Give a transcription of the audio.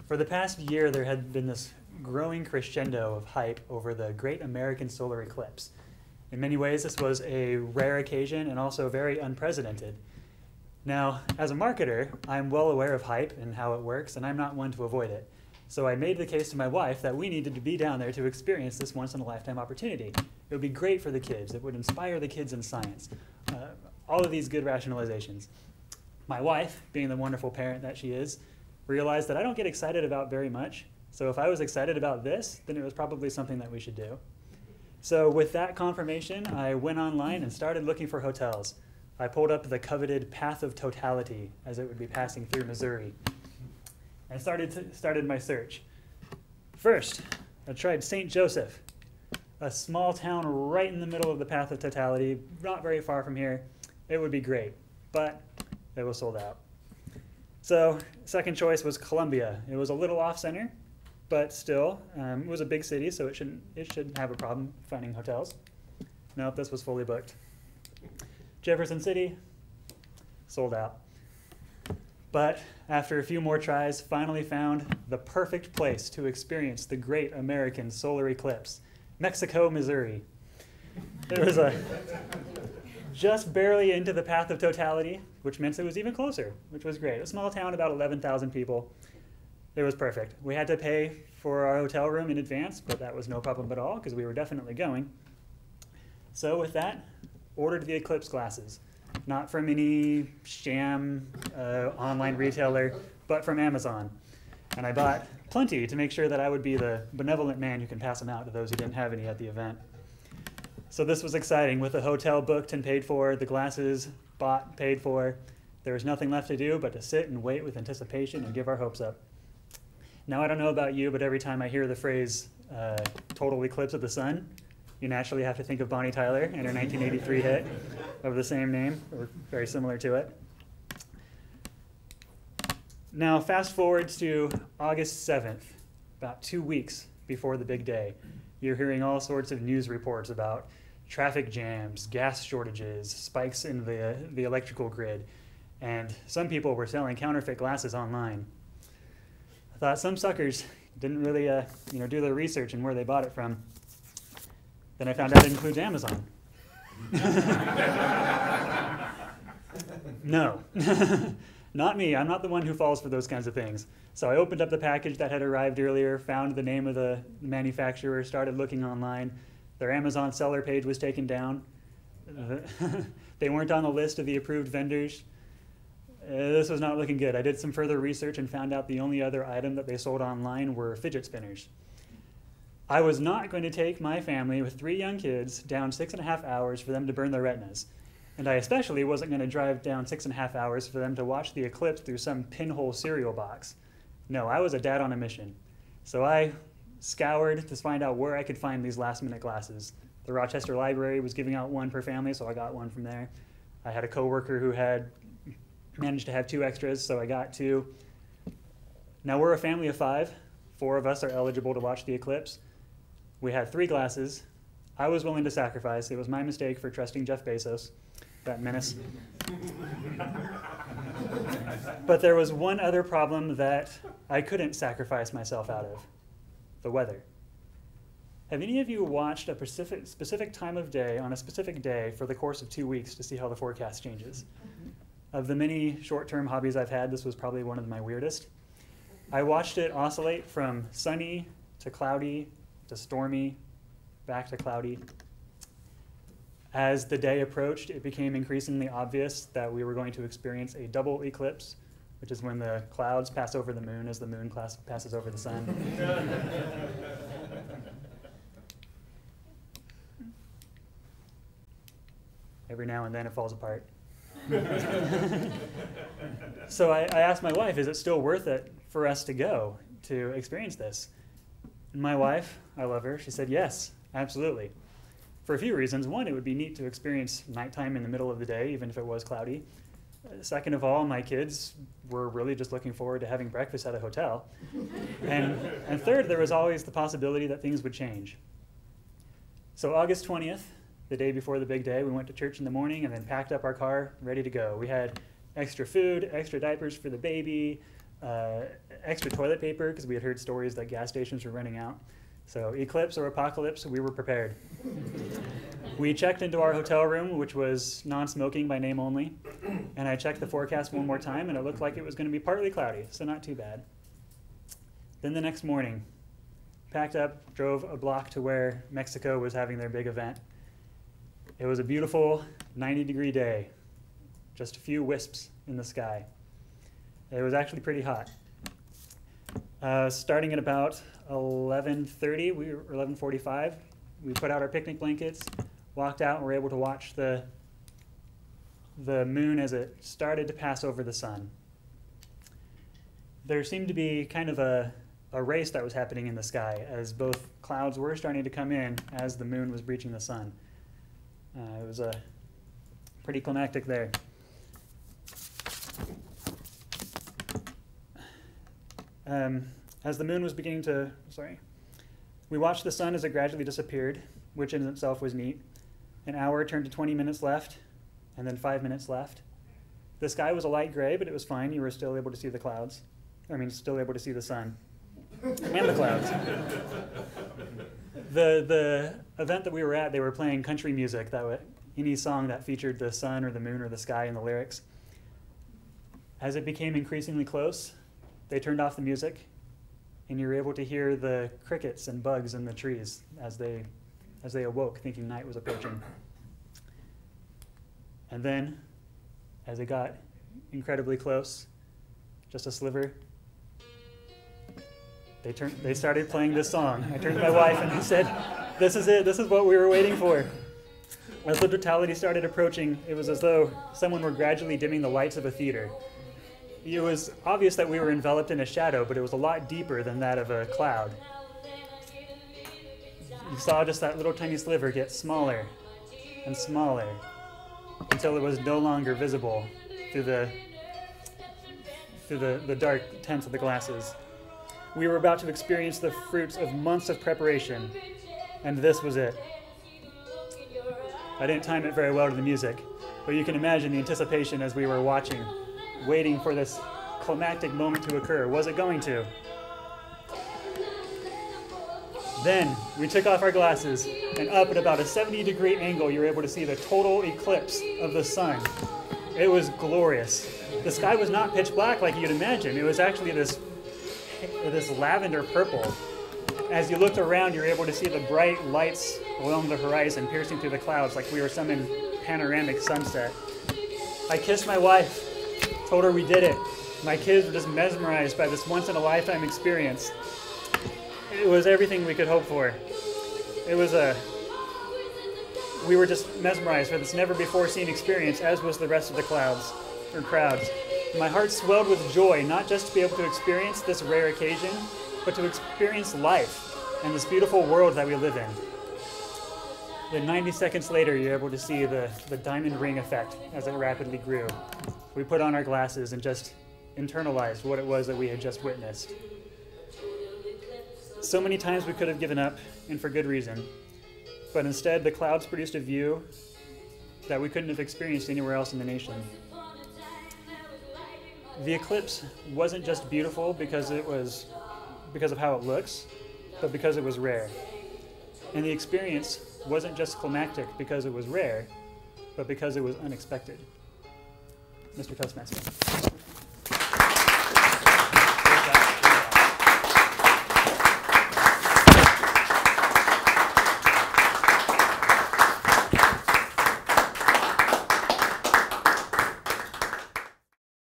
For the past year, there had been this growing crescendo of hype over the Great American Solar Eclipse. In many ways, this was a rare occasion and also very unprecedented. Now, as a marketer, I'm well aware of hype and how it works, and I'm not one to avoid it. So I made the case to my wife that we needed to be down there to experience this once-in-a-lifetime opportunity. It would be great for the kids. It would inspire the kids in science. All of these good rationalizations. My wife, being the wonderful parent that she is, realized that I don't get excited about very much. So if I was excited about this, then it was probably something that we should do. So with that confirmation, I went online and started looking for hotels. I pulled up the coveted Path of Totality, as it would be passing through Missouri, and started my search. First, I tried St. Joseph, a small town right in the middle of the Path of Totality, not very far from here. It would be great, but it was sold out. So second choice was Columbia. It was a little off-center, but still, it was a big city, so it shouldn't have a problem finding hotels. Nope, this was fully booked. Jefferson City, sold out. But after a few more tries, finally found the perfect place to experience the Great American Solar Eclipse, Mexico, Missouri. It was just barely into the Path of Totality, which meant it was even closer, which was great. A small town, about 11,000 people. It was perfect. We had to pay for our hotel room in advance, but that was no problem at all because we were definitely going. So with that, ordered the eclipse glasses, not from any sham online retailer, but from Amazon. And I bought plenty to make sure that I would be the benevolent man who can pass them out to those who didn't have any at the event. So this was exciting. With the hotel booked and paid for, the glasses bought, paid for, there was nothing left to do but to sit and wait with anticipation and give our hopes up. Now, I don't know about you, but every time I hear the phrase total eclipse of the sun, you naturally have to think of Bonnie Tyler and her 1983 hit of the same name, or very similar to it. Now, fast forward to August 7th, about 2 weeks before the big day. You're hearing all sorts of news reports about traffic jams, gas shortages, spikes in the electrical grid, and some people were selling counterfeit glasses online. I thought some suckers didn't really do their research and where they bought it from. Then I found out it includes Amazon. No, not me. I'm not the one who falls for those kinds of things. So I opened up the package that had arrived earlier, found the name of the manufacturer, started looking online. Their Amazon seller page was taken down. They weren't on the list of the approved vendors. This was not looking good. I did some further research and found out the only other item that they sold online were fidget spinners. I was not going to take my family with 3 young kids down 6.5 hours for them to burn their retinas. And I especially wasn't going to drive down 6.5 hours for them to watch the eclipse through some pinhole cereal box. No, I was a dad on a mission. So I scoured to find out where I could find these last-minute glasses. The Rochester library was giving out 1 per family, so I got 1 from there. I had a coworker who had managed to have 2 extras, so I got 2. Now we're a family of 5. 4 of us are eligible to watch the eclipse. We had 3 glasses. I was willing to sacrifice. It was my mistake for trusting Jeff Bezos, that menace. But there was one other problem that I couldn't sacrifice myself out of: the weather. Have any of you watched a specific time of day on a specific day for the course of 2 weeks to see how the forecast changes? Of the many short-term hobbies I've had, this was probably one of my weirdest. I watched it oscillate from sunny to cloudy to stormy, back to cloudy. As the day approached, it became increasingly obvious that we were going to experience a double eclipse, which is when the clouds pass over the moon as the moon passes over the sun. Every now and then it falls apart. So I asked my wife, is it still worth it for us to go to experience this? And my wife, I love her, she said yes, absolutely. For a few reasons. One, it would be neat to experience nighttime in the middle of the day, even if it was cloudy. Second of all, my kids were really just looking forward to having breakfast at a hotel. And third, there was always the possibility that things would change. So August 20th, the day before the big day, we went to church in the morning and then packed up our car, ready to go. We had extra food, extra diapers for the baby, extra toilet paper because we had heard stories that gas stations were running out. So eclipse or apocalypse, we were prepared. We checked into our hotel room, which was non-smoking by name only, and I checked the forecast one more time, and it looked like it was going to be partly cloudy, so not too bad. Then the next morning, packed up, drove a block to where Mexico was having their big event. It was a beautiful 90-degree day, just a few wisps in the sky. It was actually pretty hot. Starting at about 11:30 or 11:45, we put out our picnic blankets, walked out, and were able to watch the moon as it started to pass over the sun. There seemed to be kind of a race that was happening in the sky as both clouds were starting to come in as the moon was breaching the sun. It was pretty climactic there. As the moon was beginning to, we watched the sun as it gradually disappeared, which in itself was neat. An hour turned to 20 minutes left, and then 5 minutes left. The sky was a light gray, but it was fine. You were still able to see the clouds. Still able to see the sun and the clouds. The event that we were at, they were playing country music, any song that featured the sun or the moon or the sky in the lyrics. As it became increasingly close, they turned off the music, and you were able to hear the crickets and bugs in the trees as they awoke, thinking night was approaching. And then, as it got incredibly close, just a sliver, they started playing this song. I turned to my wife and I said, "This is it. This is what we were waiting for." As the totality started approaching, it was as though someone were gradually dimming the lights of a theater. It was obvious that we were enveloped in a shadow, but it was a lot deeper than that of a cloud. You saw just that little tiny sliver get smaller and smaller until it was no longer visible through the dark tints of the glasses. We were about to experience the fruits of months of preparation, and this was it. I didn't time it very well to the music, but you can imagine the anticipation as we were watching, waiting for this climactic moment to occur. Was it going to? Then we took off our glasses, and up at about a 70-degree angle, you were able to see the total eclipse of the sun. It was glorious. The sky was not pitch black like you'd imagine. It was actually this lavender purple. As you looked around, you were able to see the bright lights along the horizon piercing through the clouds like we were some in panoramic sunset. I kissed my wife, told her we did it. My kids were just mesmerized by this once-in-a-lifetime experience. It was everything we could hope for. We were just mesmerized for this never-before-seen experience, as was the rest of the crowds. My heart swelled with joy, not just to be able to experience this rare occasion, but to experience life and this beautiful world that we live in. Then 90 seconds later, you're able to see the diamond ring effect as it rapidly grew. We put on our glasses and just internalized what it was that we had just witnessed. So many times we could have given up, and for good reason. But instead, the clouds produced a view that we couldn't have experienced anywhere else in the nation. The eclipse wasn't just beautiful because of how it looks, but because it was rare. And the experience wasn't just climactic because it was rare, but because it was unexpected. Mr. Toastmaster.